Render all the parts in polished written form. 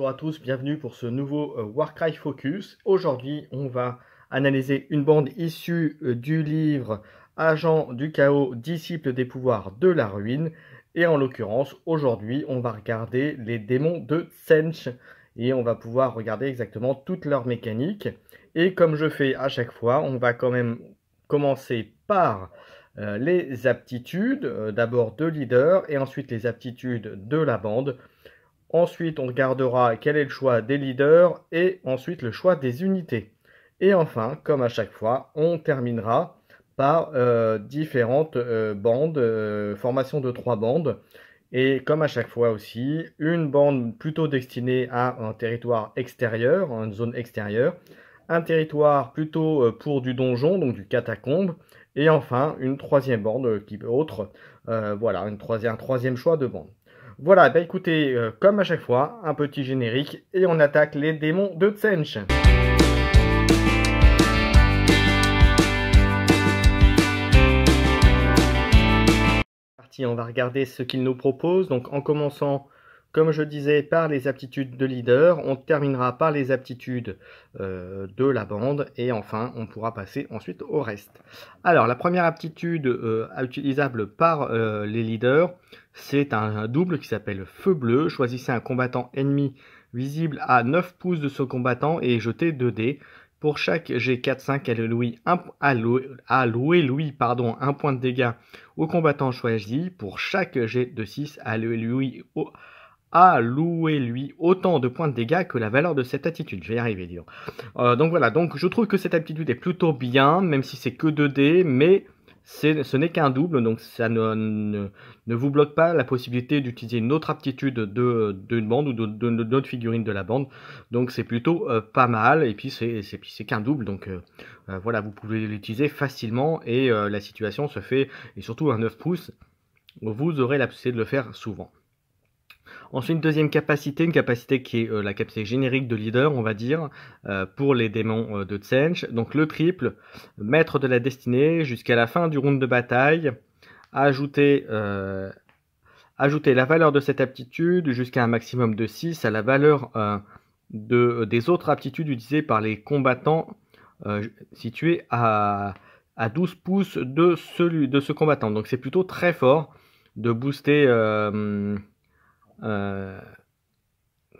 Bonjour à tous, bienvenue pour ce nouveau Warcry Focus. Aujourd'hui, on va analyser une bande issue du livre Agent du chaos, disciple des pouvoirs de la ruine. Et en l'occurrence, aujourd'hui, on va regarder les démons de Tzeentch. Et on va pouvoir regarder exactement toutes leurs mécaniques. Et comme je fais à chaque fois, on va quand même commencer par les aptitudes, d'abord de leader et ensuite les aptitudes de la bande. Ensuite, on regardera quel est le choix des leaders et ensuite le choix des unités. Et enfin, comme à chaque fois, on terminera par différentes bandes, formation de 3 bandes. Et comme à chaque fois aussi, une bande plutôt destinée à un territoire extérieur, une zone extérieure, un territoire plutôt pour du donjon, donc du catacombe, et enfin une troisième bande qui peut autre, voilà, un troisième choix de bande. Voilà, bah écoutez, comme à chaque fois, un petit générique et on attaque les démons de Tzeentch. On va regarder ce qu'il nous propose. Donc en commençant, comme je disais, par les aptitudes de leader, on terminera par les aptitudes de la bande et enfin on pourra passer ensuite au reste. Alors la première aptitude utilisable par les leaders, c'est un double qui s'appelle Feu Bleu. Choisissez un combattant ennemi visible à 9 pouces de ce combattant et jetez 2 dés. Pour chaque G4-5, allouez-lui un point de dégâts au combattant choisi. Pour chaque G2-6, allouez-lui autant de points de dégâts que la valeur de cette attitude. Je vais y arriver, disons. Donc voilà, donc je trouve que cette aptitude est plutôt bien, même si c'est que 2 dés, mais ce n'est qu'un double, donc ça ne vous bloque pas la possibilité d'utiliser une autre aptitude d'une bande ou d'autres figurines de la bande. Donc c'est plutôt pas mal, et puis c'est qu'un double, donc voilà, vous pouvez l'utiliser facilement, et la situation se fait, et surtout un 9 pouces, vous aurez la possibilité de le faire souvent. Ensuite, une deuxième capacité, une capacité qui est la capacité générique de leader, on va dire, pour les démons de Tzeentch. Donc le triple, maître de la destinée, jusqu'à la fin du round de bataille. Ajouter la valeur de cette aptitude jusqu'à un maximum de 6 à la valeur des autres aptitudes utilisées par les combattants situés à 12 pouces de ce combattant. Donc c'est plutôt très fort de booster...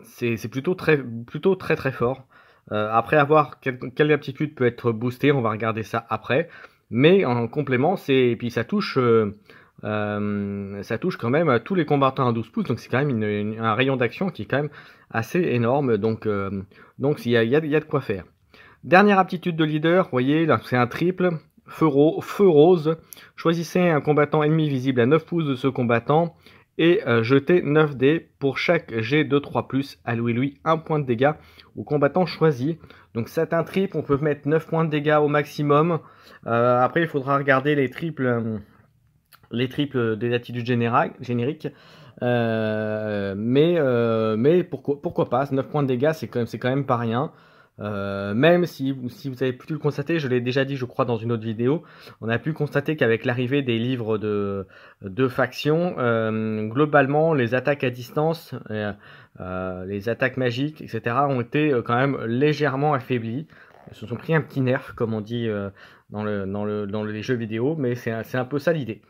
c'est plutôt très fort. Après avoir quelle aptitude peut être boostée, on va regarder ça après. Mais en complément, et puis ça touche quand même tous les combattants à 12 pouces, donc c'est quand même un rayon d'action qui est quand même assez énorme. Donc il y a de quoi faire. Dernière aptitude de leader, vous voyez, là c'est un triple. Feu rose. Choisissez un combattant ennemi visible à 9 pouces de ce combattant et jetez 9 dés. Pour chaque G de 3+, allouez-lui un point de dégâts au combattant choisi. Donc c'est un triple, on peut mettre 9 points de dégâts au maximum. Après il faudra regarder les triples des attitudes génériques. Mais pourquoi pas, 9 points de dégâts c'est quand même pas rien. Même si vous avez pu le constater, je l'ai déjà dit je crois dans une autre vidéo, on a pu constater qu'avec l'arrivée des livres de factions, globalement les attaques à distance, les attaques magiques, etc. ont été quand même légèrement affaiblies. Elles se sont pris un petit nerf comme on dit dans les jeux vidéo, mais c'est un peu ça l'idée.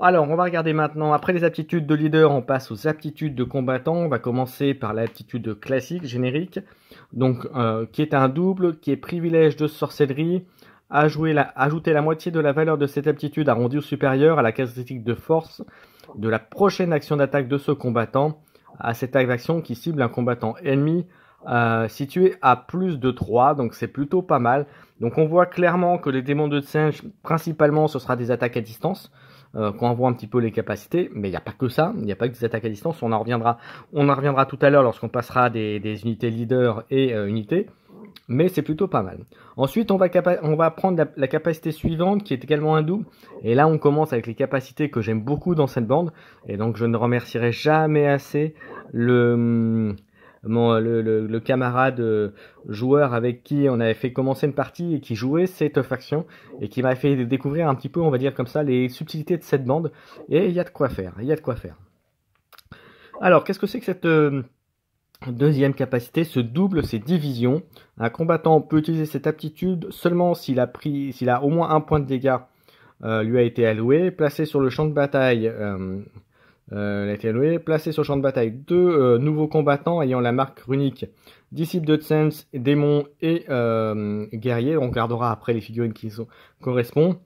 Alors, on va regarder maintenant, après les aptitudes de leader, on passe aux aptitudes de combattant. On va commencer par l'aptitude classique, générique, donc qui est un double, qui est privilège de sorcellerie. Ajouter la moitié de la valeur de cette aptitude arrondie ou supérieure à la caractéristique de force de la prochaine action d'attaque de ce combattant, à cette action qui cible un combattant ennemi situé à plus de 3, donc c'est plutôt pas mal. Donc on voit clairement que les démons de Tzeentch, principalement, ce sera des attaques à distance. Quand on voit un petit peu les capacités, mais il n'y a pas que ça, il n'y a pas que des attaques à distance, on en reviendra tout à l'heure lorsqu'on passera des unités leader et unités, mais c'est plutôt pas mal. Ensuite, on va prendre la capacité suivante qui est également un double, et là on commence avec les capacités que j'aime beaucoup dans cette bande, et donc je ne remercierai jamais assez le camarade joueur avec qui on avait fait commencer une partie et qui jouait cette faction et qui m'a fait découvrir un petit peu, on va dire comme ça, les subtilités de cette bande, et il y a de quoi faire, Alors, qu'est-ce que c'est que Deuxième capacité, ce double, c'est division. Un combattant peut utiliser cette aptitude seulement s'il a au moins un point de dégâts lui a été alloué, placé sur le champ de bataille. Placé sur le champ de bataille deux nouveaux combattants ayant la marque runique disciple de Tsens, démon et guerrier. On regardera après les figurines qui correspondent.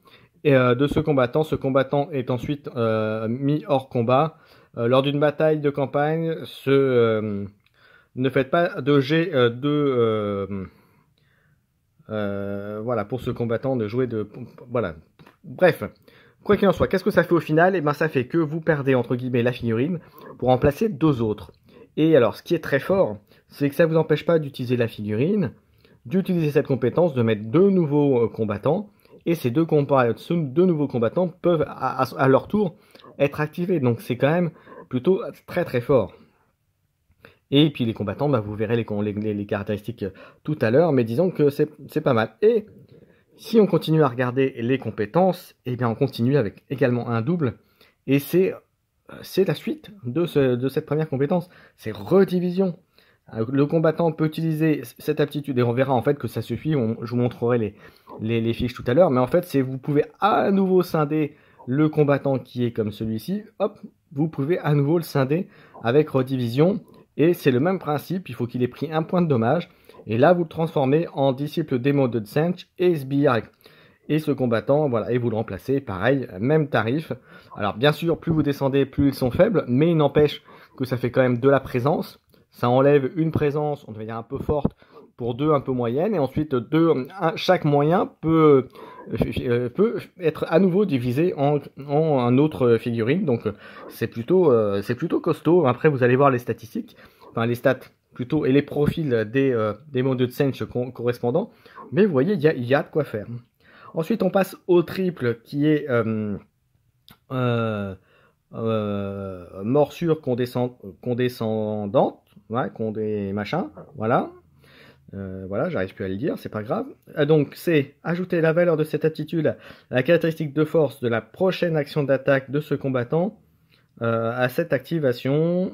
Et de ce combattant est ensuite mis hors combat. Lors d'une bataille de campagne, ne faites pas de jet voilà, pour ce combattant de jouer de... Voilà. Bref, quoi qu'il en soit, qu'est-ce que ça fait au final? Eh ben, ça fait que vous perdez, entre guillemets, la figurine pour remplacer deux autres. Et alors, ce qui est très fort, c'est que ça ne vous empêche pas d'utiliser la figurine, d'utiliser cette compétence, de mettre deux nouveaux combattants, et ces deux nouveaux combattants peuvent, à leur tour, être activés. Donc, c'est quand même plutôt très très fort. Et puis les combattants, bah, vous verrez les caractéristiques tout à l'heure, mais disons que c'est pas mal. Et si on continue à regarder les compétences, eh bien on continue avec également un double, et c'est la suite de cette première compétence, c'est redivision. Le combattant peut utiliser cette aptitude, et on verra en fait que ça suffit, je vous montrerai les fiches tout à l'heure, mais en fait vous pouvez à nouveau scinder le combattant qui est comme celui-ci, hop, vous pouvez à nouveau le scinder avec redivision. Et c'est le même principe, il faut qu'il ait pris un point de dommage. Et là, vous le transformez en disciple démon de Tsench et sbire. Et ce combattant, voilà, et vous le remplacez, pareil, même tarif. Alors bien sûr, plus vous descendez, plus ils sont faibles, mais il n'empêche que ça fait quand même de la présence. Ça enlève une présence, on va dire un peu forte, pour deux un peu moyennes. Et ensuite, chaque moyen peut être à nouveau divisé en un autre figurine. Donc c'est plutôt costaud. Après, vous allez voir les statistiques, enfin les stats plutôt, et les profils des mots de Tsench correspondants. Mais vous voyez, il y a de quoi faire. Ensuite, on passe au triple qui est morsure condescendante, ouais, machin, voilà. Voilà, j'arrive plus à le dire, c'est pas grave. Donc, c'est ajouter la valeur de cette aptitude à la caractéristique de force de la prochaine action d'attaque de ce combattant à cette activation.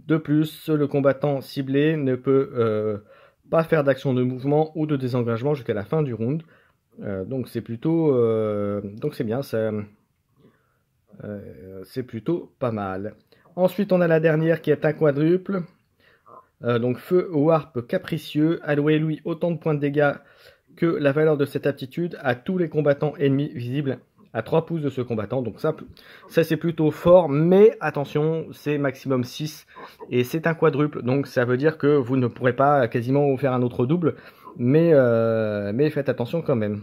De plus, le combattant ciblé ne peut pas faire d'action de mouvement ou de désengagement jusqu'à la fin du round. Donc, c'est plutôt... donc, c'est bien, c'est plutôt pas mal. Ensuite, on a la dernière qui est un quadruple. Donc feu warp capricieux, allouez-lui autant de points de dégâts que la valeur de cette aptitude à tous les combattants ennemis visibles à 3 pouces de ce combattant. Donc ça c'est plutôt fort, mais attention, c'est maximum 6 et c'est un quadruple, donc ça veut dire que vous ne pourrez pas quasiment vous faire un autre double, mais faites attention quand même.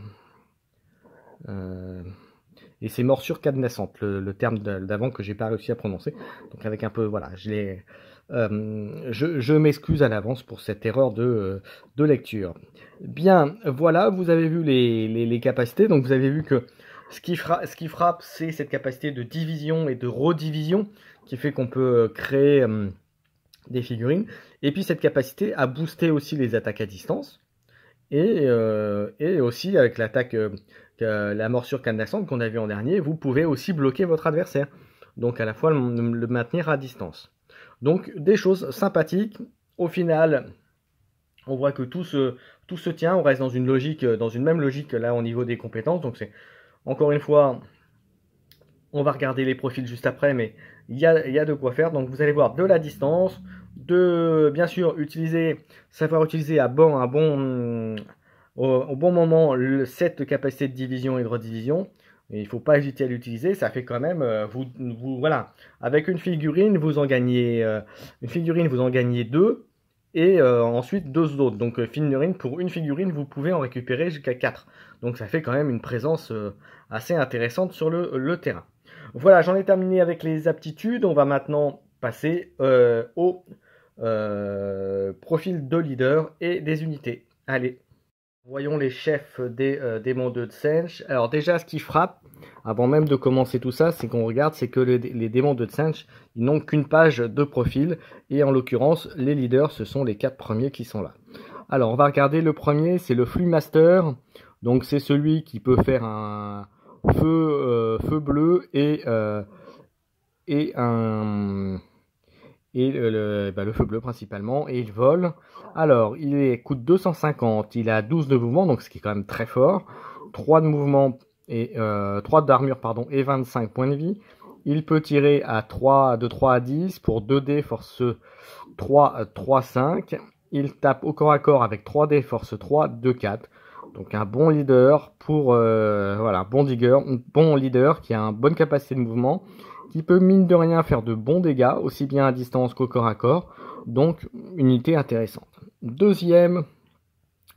Et c'est morsure cadenassante, le terme d'avant que j'ai pas réussi à prononcer. Donc avec un peu, voilà, je m'excuse à l'avance pour cette erreur de lecture. Bien, voilà, vous avez vu les capacités. Donc vous avez vu que ce qui frappe, c'est cette capacité de division et de redivision qui fait qu'on peut créer des figurines. Et puis cette capacité à booster aussi les attaques à distance. Et aussi avec l'attaque, la morsure cadenassante qu'on a vu en dernier, vous pouvez aussi bloquer votre adversaire. Donc à la fois le maintenir à distance. Donc des choses sympathiques. Au final, on voit que tout se tient. On reste dans une même logique là au niveau des compétences. Donc c'est encore une fois, on va regarder les profils juste après, mais il y a de quoi faire. Donc vous allez voir de la distance, bien sûr savoir utiliser au bon moment cette capacité de division et de redivision. Et il ne faut pas hésiter à l'utiliser, ça fait quand même, voilà, avec une figurine, vous en gagnez deux, et ensuite deux autres. Donc pour une figurine, vous pouvez en récupérer jusqu'à 4. Donc ça fait quand même une présence assez intéressante sur le terrain. Voilà, j'en ai terminé avec les aptitudes. On va maintenant passer au profil de leader et des unités. Allez. Voyons les chefs des démons de Tsench. Alors déjà, ce qui frappe, avant même de commencer tout ça, c'est qu'on regarde, c'est que les démons de Tsench, ils n'ont qu'une page de profil. Et en l'occurrence, les leaders, ce sont les 4 premiers qui sont là. Alors, on va regarder le premier, c'est le Flux Master. Donc, c'est celui qui peut faire un feu bleu et et le feu bleu principalement, et il vole. Alors, coûte 250, il a 12 de mouvement, donc ce qui est quand même très fort, 3 de mouvement et 3 d'armure pardon, et 25 points de vie. Il peut tirer de 3 à 10 pour 2D force 3, 3, 5. Il tape au corps à corps avec 3D force 3, 2, 4. Donc un bon leader voilà, bon leader qui a une bonne capacité de mouvement, qui peut mine de rien faire de bons dégâts, aussi bien à distance qu'au corps à corps. Donc unité intéressante. Deuxième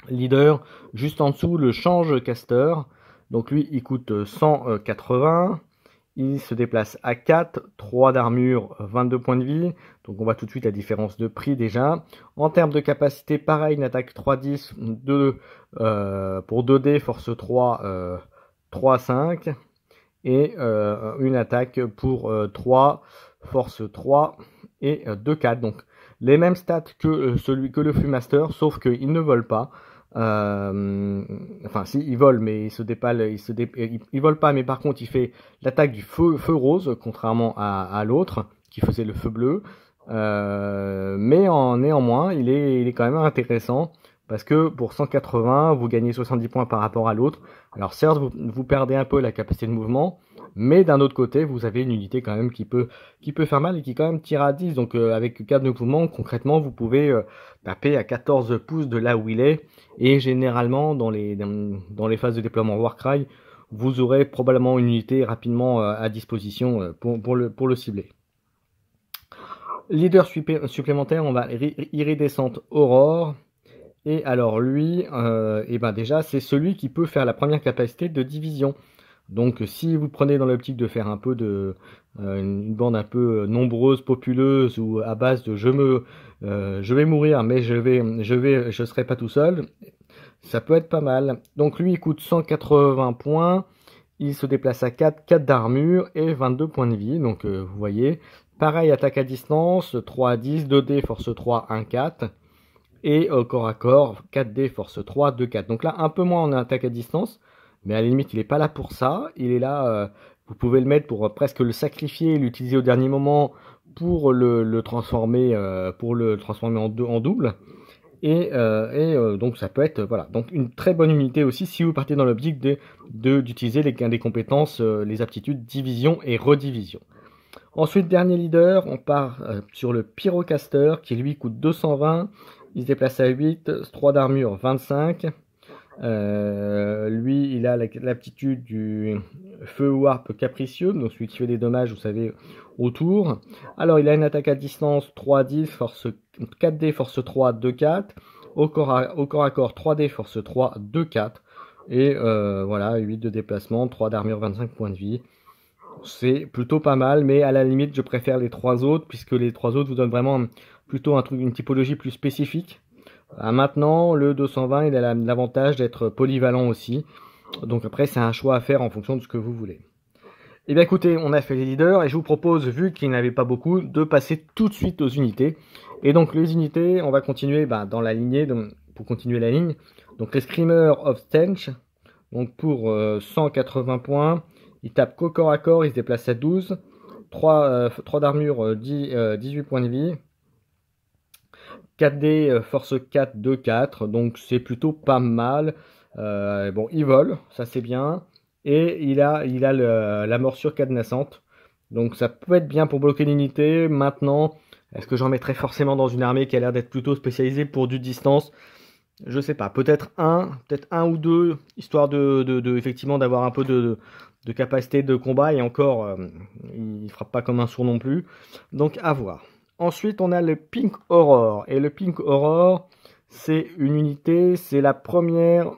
leader, juste en dessous, le change caster. Donc lui, il coûte 180. Il se déplace à 4, 3 d'armure, 22 points de vie. Donc on voit tout de suite la différence de prix déjà. En termes de capacité, pareil, une attaque 3-10 pour 2D, force 3, 3-5. Et une attaque pour 3, force 3 et 2-4. Donc les mêmes stats que le Fumaster, sauf qu'il ne vole pas. Enfin, si, il vole, mais il vole pas, mais par contre, il fait l'attaque du feu rose, contrairement à l'autre, qui faisait le feu bleu. Mais néanmoins, il est quand même intéressant, parce que pour 180, vous gagnez 70 points par rapport à l'autre. Alors certes, vous perdez un peu la capacité de mouvement, mais d'un autre côté, vous avez une unité quand même qui peut faire mal et qui quand même tire à 10. Donc avec 4 de mouvement, concrètement, vous pouvez taper à 14 pouces de là où il est. Et généralement, dans les phases de déploiement Warcry, vous aurez probablement une unité rapidement à disposition pour le cibler. Leader supplémentaire, on va Iridescente Aurore. Et alors lui, et ben déjà, c'est celui qui peut faire la première capacité de division. Donc si vous prenez dans l'optique de faire un peu une bande un peu nombreuse, populeuse, ou à base de je vais mourir, mais je serai pas tout seul, ça peut être pas mal. Donc lui, il coûte 180 points. Il se déplace à 4, 4 d'armure et 22 points de vie. Donc vous voyez, pareil, attaque à distance, 3 à 10, 2D, force 3, 1, 4. Et corps à corps, 4D, force 3, 2, 4. Donc là, un peu moins en attaque à distance, mais à la limite, il n'est pas là pour ça. Il est là, vous pouvez le mettre pour presque le sacrifier, l'utiliser au dernier moment pour le transformer, en double. Et donc ça peut être, voilà, donc une très bonne unité aussi si vous partez dans l'optique d'utiliser des compétences, les aptitudes division et redivision. Ensuite, dernier leader, on part sur le Pyrocaster qui lui coûte 220. Il se déplace à 8, 3 d'armure, 25. Lui, il a l'aptitude du feu warp capricieux, donc celui qui fait des dommages, vous savez, autour. Alors, il a une attaque à distance 3 10, force 4D, force 3, 2, 4. Au corps à corps, 3D, force 3, 2, 4. Et voilà, 8 de déplacement, 3 d'armure, 25 points de vie. C'est plutôt pas mal, mais à la limite, je préfère les 3 autres, puisque les 3 autres vous donnent vraiment plutôt une typologie plus spécifique. Maintenant, le 220, il a l'avantage d'être polyvalent aussi. Donc après, c'est un choix à faire en fonction de ce que vous voulez. Et bien écoutez, on a fait les leaders, et je vous propose, vu qu'il n'y en avait pas beaucoup, de passer tout de suite aux unités. Et donc les unités, on va continuer dans la lignée, pour continuer la ligne. Donc les Screamers of Stench, donc pour 180 points. Il tape qu'au corps à corps, il se déplace à 12. 3 d'armure, 18 points de vie. 4D, force 4, 2, 4. Donc c'est plutôt pas mal. Bon, il vole, ça c'est bien. Et il a la morsure cadenassante. Donc ça peut être bien pour bloquer l'unité. Maintenant, est-ce que j'en mettrais forcément dans une armée qui a l'air d'être plutôt spécialisée pour du distance? Je sais pas, peut-être un ou deux, histoire effectivement d'avoir un peu de capacité de combat, et encore, il frappe pas comme un sourd non plus. Donc à voir. Ensuite, on a le Pink Aurore. Et le Pink Aurore, c'est une unité, c'est la première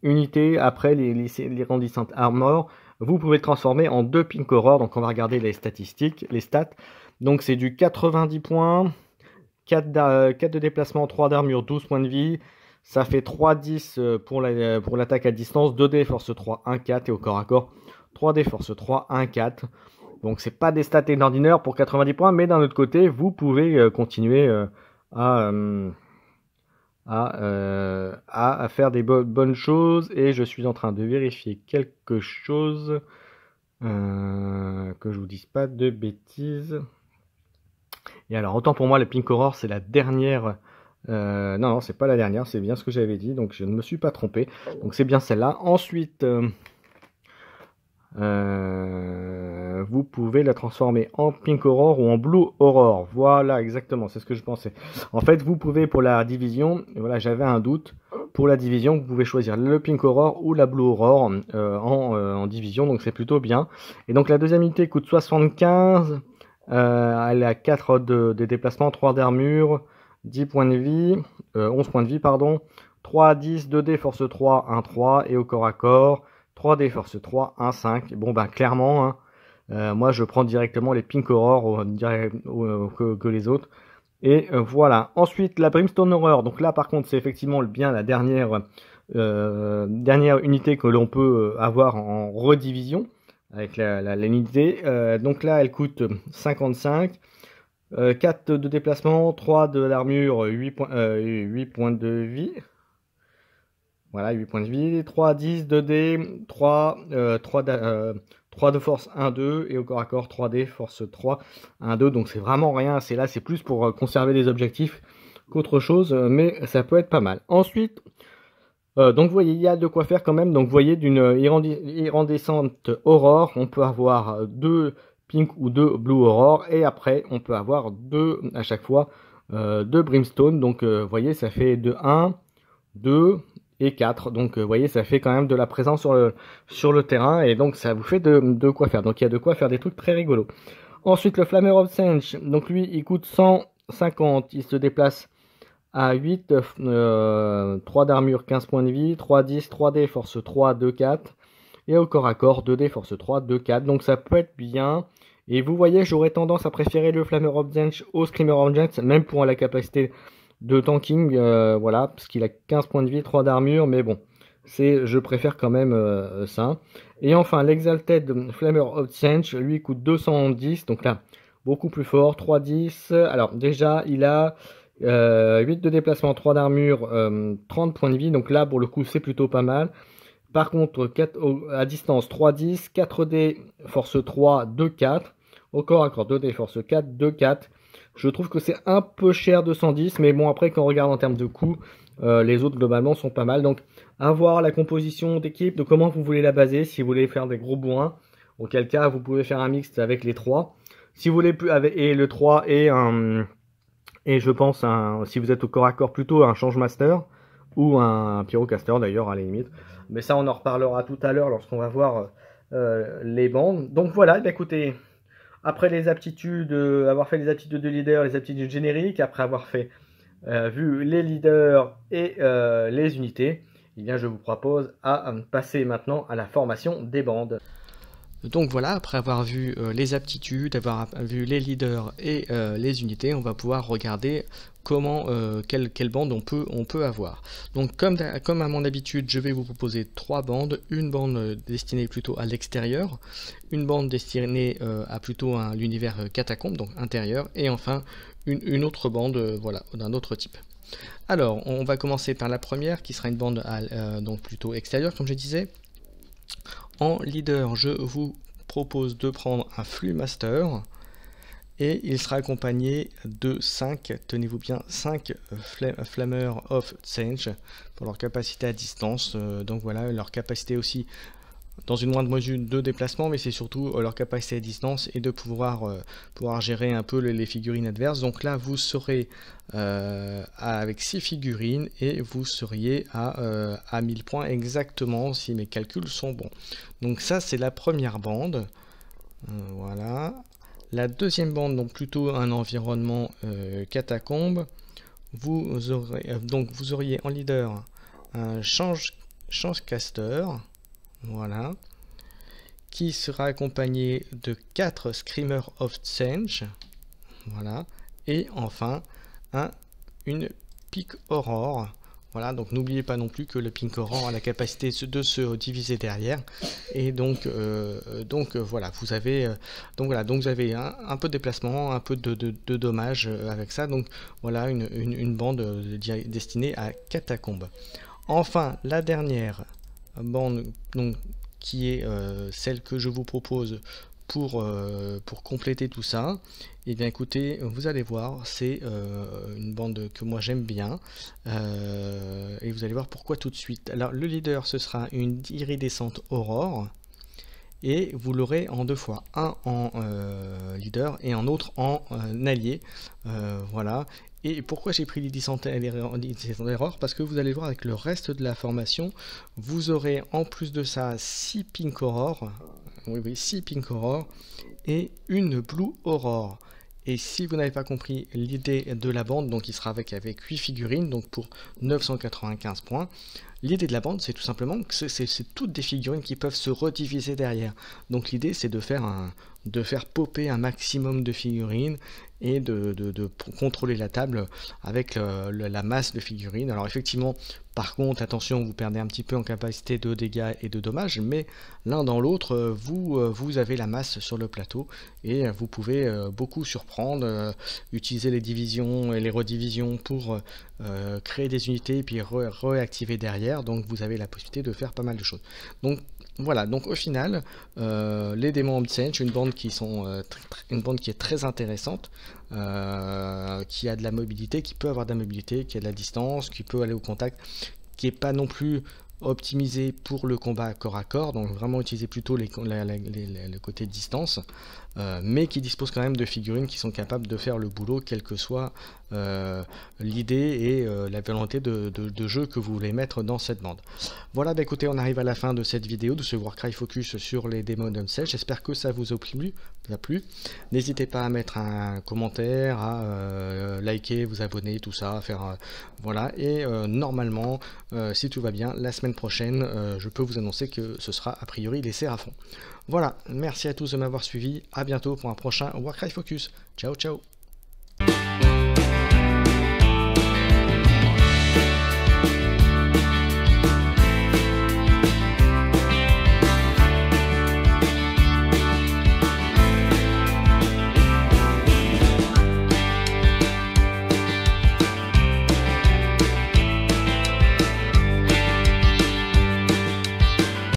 unité après les Randissant Armor. Vous pouvez le transformer en 2 Pink Aurore. Donc on va regarder les statistiques, les stats. Donc c'est du 90 points, 4 de déplacement, 3 d'armure, 12 points de vie. Ça fait 3-10 pour l'attaque à distance, 2D force 3, 1-4 et au corps à corps 3D force 3, 1-4. Donc c'est pas des stats extraordinaires pour 90 points, mais d'un autre côté, vous pouvez continuer à faire des bonnes choses. Et je suis en train de vérifier quelque chose, que je vous dise pas de bêtises. Et alors, autant pour moi, le Pink Aurore, c'est la dernière. Non, c'est pas la dernière, c'est bien ce que j'avais dit, donc je ne me suis pas trompé. Donc c'est bien celle-là. Ensuite, vous pouvez la transformer en Pink Aurore ou en Blue Aurore. Voilà, exactement, c'est ce que je pensais. En fait, vous pouvez pour la division, voilà, j'avais un doute. Pour la division, vous pouvez choisir le Pink Aurore ou la Blue Aurore en division, donc c'est plutôt bien. Et donc la deuxième unité coûte 75. Elle a 4 de déplacement, 3 d'armure, 10 points de vie, 11 points de vie, pardon. 3, 10, 2D, force 3, 1, 3. Et au corps à corps, 3D, force 3, 1, 5. Bon, ben clairement, hein, moi je prends directement les Pink Aurore que les autres. Et voilà. Ensuite, la Brimstone Horror. Donc là, par contre, c'est effectivement bien la dernière unité que l'on peut avoir en redivision avec l'unité. Donc là, elle coûte 55. 4 de déplacement, 3 de l'armure, 8 points de vie. Voilà, 8 points de vie. 3, 10, 2D, 3 de force 1, 2. Et au corps à corps, 3D, force 3, 1, 2. Donc c'est vraiment rien. C'est plus pour conserver les objectifs qu'autre chose. Mais ça peut être pas mal. Ensuite, donc vous voyez, il y a de quoi faire quand même. Donc vous voyez, d'une irrandescente aurore, on peut avoir 2 pink ou 2 blue aurore. Et après, on peut avoir 2 à chaque fois, 2 brimstone. Donc vous voyez, ça fait de 1, 2 et 4. Donc vous voyez, ça fait quand même de la présence sur le terrain. Et donc ça vous fait de quoi faire. Donc il y a de quoi faire des trucs très rigolos. Ensuite, le Flammer of Sench. Donc lui, il coûte 150. Il se déplace à 8, 3 d'armure, 15 points de vie, 3, 10, 3D, force 3, 2, 4. Et au corps à corps, 2D, force 3, 2, 4. Donc ça peut être bien. Et vous voyez, j'aurais tendance à préférer le Flammer of Zench au Screamer of Zench, même pour la capacité de tanking. Voilà, parce qu'il a 15 points de vie, 3 d'armure. Mais bon, je préfère quand même ça. Et enfin, l'Exalted Flammer of Zench, lui, coûte 210. Donc là, beaucoup plus fort, 3, 10. Alors déjà, il a 8 de déplacement, 3 d'armure, 30 points de vie. Donc là, pour le coup, c'est plutôt pas mal. Par contre, 4, à distance, 3, 10, 4D, force 3, 2, 4. Au corps à corps, 2D, force 4, 2, 4. Je trouve que c'est un peu cher, 210. Mais bon, après, quand on regarde en termes de coût, les autres, globalement, sont pas mal. Donc, à voir la composition d'équipe, de comment vous voulez la baser. Si vous voulez faire des gros bourrins, auquel cas, vous pouvez faire un mixte avec les 3. Si vous voulez plus, et le 3 et un... Et je pense, si vous êtes au corps à corps, plutôt un Change Master ou un Pyrocaster d'ailleurs, à la limite. Mais ça, on en reparlera tout à l'heure lorsqu'on va voir les bandes. Donc voilà, écoutez, après les aptitudes, avoir fait les aptitudes de leader, les aptitudes génériques, après avoir vu les leaders et les unités, eh bien, je vous propose à passer maintenant à la formation des bandes. Donc voilà, après avoir vu les aptitudes, avoir vu les leaders et les unités, on va pouvoir regarder comment, quelle bande on peut avoir. Donc comme à mon habitude, je vais vous proposer 3 bandes. Une bande destinée plutôt à l'extérieur, une bande destinée à plutôt à l'univers catacombe, donc intérieur, et enfin une autre bande voilà, d'un autre type. Alors, on va commencer par la première, qui sera une bande donc plutôt extérieure, comme je disais. En leader, je vous propose de prendre un Flux Master et il sera accompagné de 5, tenez-vous bien, 5 Flammer of Zench pour leur capacité à distance. Donc voilà, leur capacité aussi dans une moindre mesure de déplacement, mais c'est surtout leur capacité à distance et de pouvoir gérer un peu les figurines adverses. Donc là, vous serez avec 6 figurines et vous seriez à 1000 points exactement si mes calculs sont bons. Donc ça, c'est la première bande. Voilà. La deuxième bande, donc plutôt un environnement catacombe. Vous auriez en leader un Change Caster. Voilà, qui sera accompagné de 4 Screamer of Zench, voilà, et enfin une Pink Aurore. Voilà, donc n'oubliez pas non plus que le Pink Aurore a la capacité de se diviser derrière, et donc voilà, vous avez un peu de déplacement, un peu de dommages avec ça. Donc voilà une bande destinée à catacombe. Enfin, la dernière bande, donc, qui est celle que je vous propose pour compléter tout ça, et bien écoutez, vous allez voir, c'est une bande que moi j'aime bien, et vous allez voir pourquoi tout de suite. Alors le leader, ce sera une iridescente aurore, et vous l'aurez en deux fois, un en leader et un autre en allié, voilà. Et pourquoi j'ai pris l'iridescente aurore? Parce que vous allez voir avec le reste de la formation, vous aurez en plus de ça 6 pink aurore, oui 6 pink aurore et une blue aurore. Et si vous n'avez pas compris l'idée de la bande, donc il sera avec 8 figurines, donc pour 995 points. L'idée de la bande, c'est tout simplement que c'est toutes des figurines qui peuvent se rediviser derrière. Donc l'idée, c'est de faire popper un maximum de figurines et de contrôler la table avec la masse de figurines. Alors effectivement, par contre, attention, vous perdez un petit peu en capacité de dégâts et de dommages, mais l'un dans l'autre, vous avez la masse sur le plateau et vous pouvez beaucoup surprendre, utiliser les divisions et les redivisions pour créer des unités et puis réactiver derrière. Donc vous avez la possibilité de faire pas mal de choses. Donc voilà, donc au final, les démons Obscene, une bande qui est très intéressante, qui a de la mobilité, qui peut avoir de la mobilité, qui a de la distance, qui peut aller au contact, qui est pas non plus optimisé pour le combat corps à corps, donc vraiment utiliser plutôt le côté distance, mais qui dispose quand même de figurines qui sont capables de faire le boulot, quelle que soit l'idée et la volonté de jeu que vous voulez mettre dans cette bande. Voilà, bah écoutez, on arrive à la fin de cette vidéo, de ce Warcry Focus sur les démons d'Umcel. J'espère que ça vous a plu. N'hésitez pas à mettre un commentaire, à liker, vous abonner, tout ça, à faire voilà, et normalement, si tout va bien, la semaine prochaine, je peux vous annoncer que ce sera a priori les Séraphons. Voilà, merci à tous de m'avoir suivi, à bientôt pour un prochain Warcry Focus. Ciao ciao.